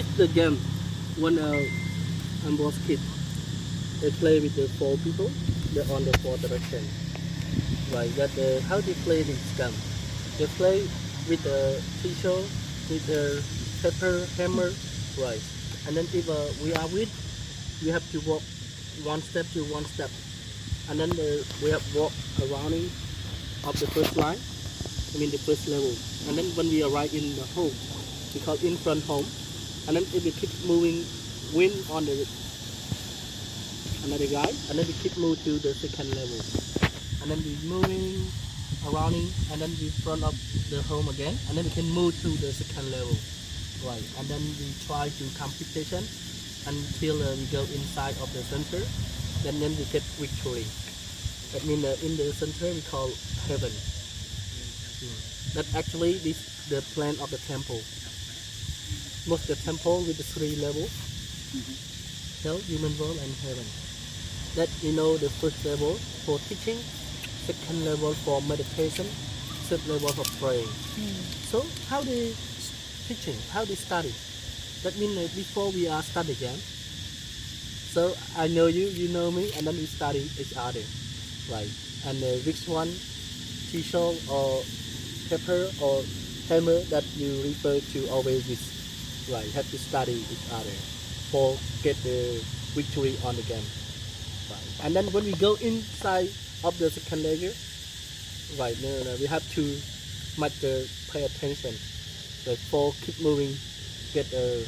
This is the game when I was kid. They play with the four people. They're on the four direction. Right. That how they play this game. They play with the teacher, with the pepper hammer, right. And then if we are with, we have to walk one step to one step, and then we have walk around of the first line. I mean the first level. And then when we arrive in the home, we call in front home. And then if we keep moving, win on the another guy, and then we keep move to the second level. And then we moving around, and then we front of the home again, and then we can move to the second level, right. And then we try to competition until we go inside of the center, then we get victory. That means in the center we call heaven. That actually this the plan of the temple. Most the temple with the three levels, hell, human world, and heaven. That the first level for teaching, second level for meditation, third level for praying. So how they teaching, how they study? That means before we are studying again. So I know you, you know me, and then we study each other, right? And which one, teacher or pepper or hammer that you refer to always with, right? Have to study each other for get the victory on the game, right? And then when we go inside of the second layer, right? We have to much pay attention, right? For keep moving, get a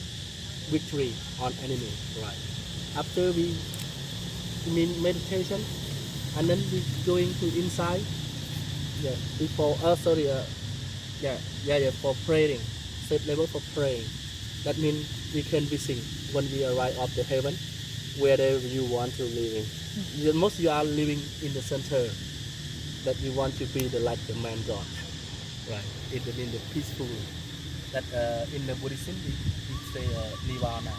victory on enemy, right? After we mean meditation, and then we going to inside, yeah. Before sorry, for praying, third level for praying. That means we can visit when we arrive of the heaven, wherever you want to live in. Most you are living in the center, that you want to be the like the man God, right? It means the peaceful. That in the Buddhism we say nirvana,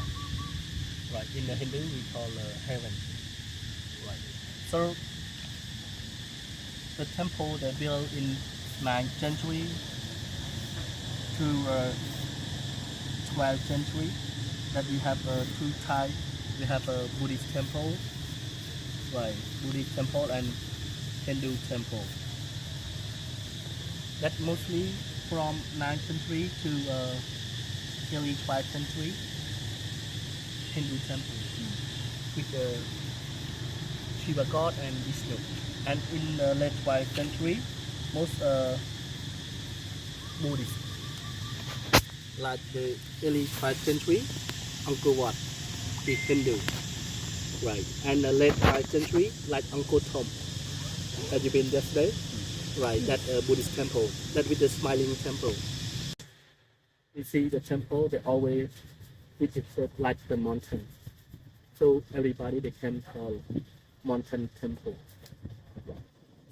right? In the Hindu we call heaven, right? So the temple they built in 9th century to 12th century. That we have two types. We have a Buddhist temple, right? Buddhist temple and Hindu temple. That mostly from 9th century to early 12th century. Hindu temple with Shiva God and Vishnu. And in the late 12th century, most Buddhist, like the early 12th century, Angkor, the Hindu, right? And the late 12th century, like Angkor Thom, have you been yesterday? Right, that Buddhist temple, that with the smiling temple. You see the temple, they always visit like the mountain. So everybody they can call mountain temple.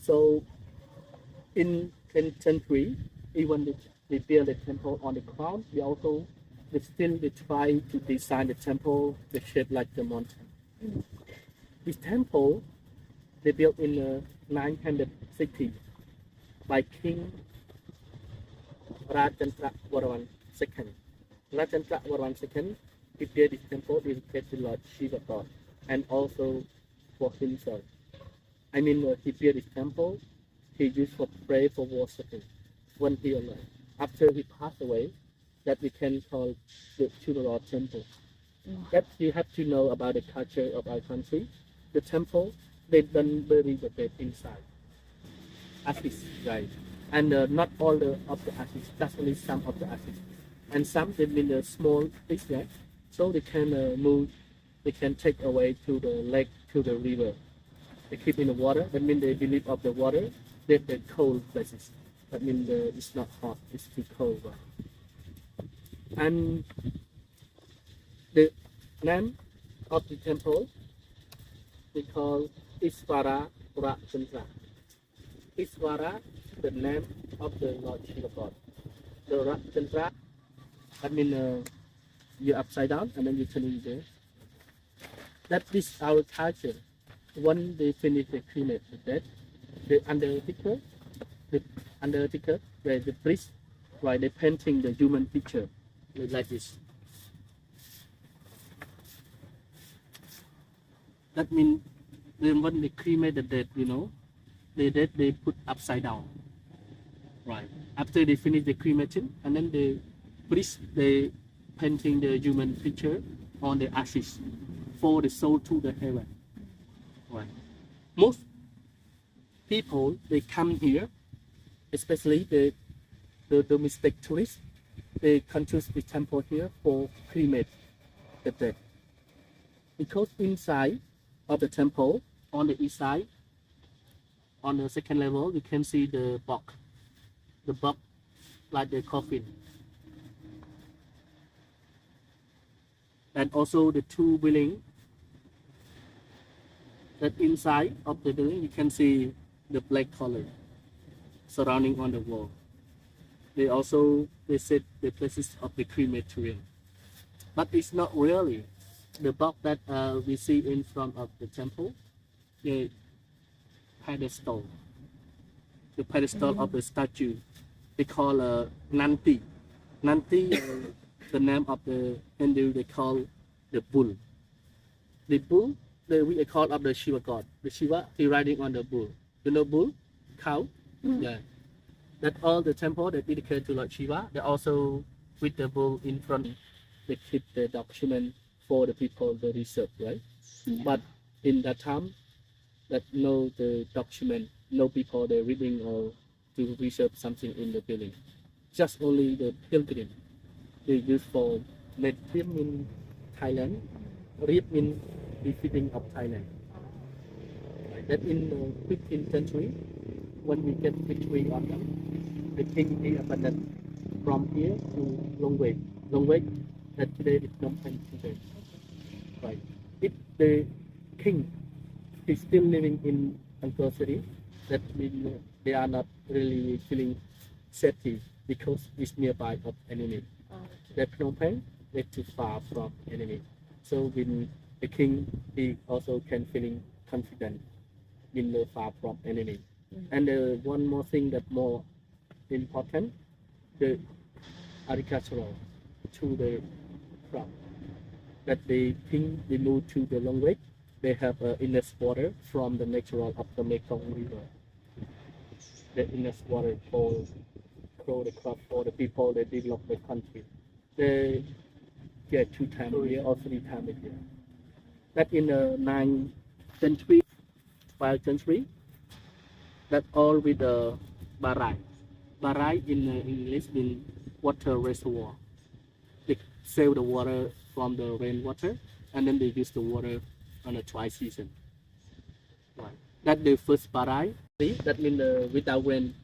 So in 10th century, even they build the temple on the ground, they try to design the temple the shape like the mountain. This temple they built in 960 by King Rajendra Varaman II. Rajendra Varaman II, he built this temple dedicated to Lord Shiva God and also for himself. I mean, he built this temple, he used for pray for worshiping when he alive. After he passed away, that we can call the Chudara temple. That you have to know about the culture of our country. The temple, they don't bury the dead inside. Ashes, right? And not all of the ashes, just only some of the ashes. And some they mean a small piece, right? So they can move, they can take away to the lake, to the river. They keep in the water. That means they believe of the water, they're the cold places. That means it's not hot, it's too cold, right? And the name of the temple we call Isvara Rajendra. Isvara, the name of the Lord Shiva God. The Rajendra, I mean you're upside down and then you turn in there. That is our culture. When they finish the cremate with that, the undertaker, the priest, right, they painting the human picture like this. That means then when they cremate the dead, the dead they put upside down, right? After they finish the cremation, and then they priest they painting the human picture on the ashes for the soul to the heaven, right? Most people they come here, especially the domestic tourists, they come to the temple here for cremate the dead. Because inside of the temple, on the east side, on the second level, you can see the box. The box like the coffin. And also the two buildings. That inside of the building, you can see the black color surrounding on the wall. They said the places of the crematorium. But it's not really the box that we see in front of the temple, the pedestal. The pedestal of the statue, they call Nanti. Nanti, the name of the Hindu, they call the bull. The bull, we call of the Shiva god. The Shiva, he riding on the bull. You know bull? Cow? Yeah. That all the temple that dedicate to Lord Shiva, they also with the bull in front, they keep the document for the people, the research, right? Yeah. But in that time, that no the document, no people they reading or to research something in the building. Just only the pilgrim. They use for let him in Thailand, read in befitting of Thailand. That in the 15th century, when we get victory on them, the king he abandoned from here to Long Way. Long Way that today is Phnom Penh today. Right. If the king is still living in Angkor city, that means they are not really feeling safety because it's nearby of enemy. That Phnom Penh is too far from enemy. So when the king, he also can feeling confident in the far from enemy. And one more thing that more important, the agricultural to the crop. That the king they move to the Long Way, they have enough water from the natural of the Mekong River. The enough water for grow the crop for the people that develop the country. They get 2 times a year or 3 times a year. That in the 9th century, 12th century, that all with the barai. Barai in English means water reservoir. They save the water from the rainwater, and then they use the water on a dry season. Right. That the first barai. That means without rain,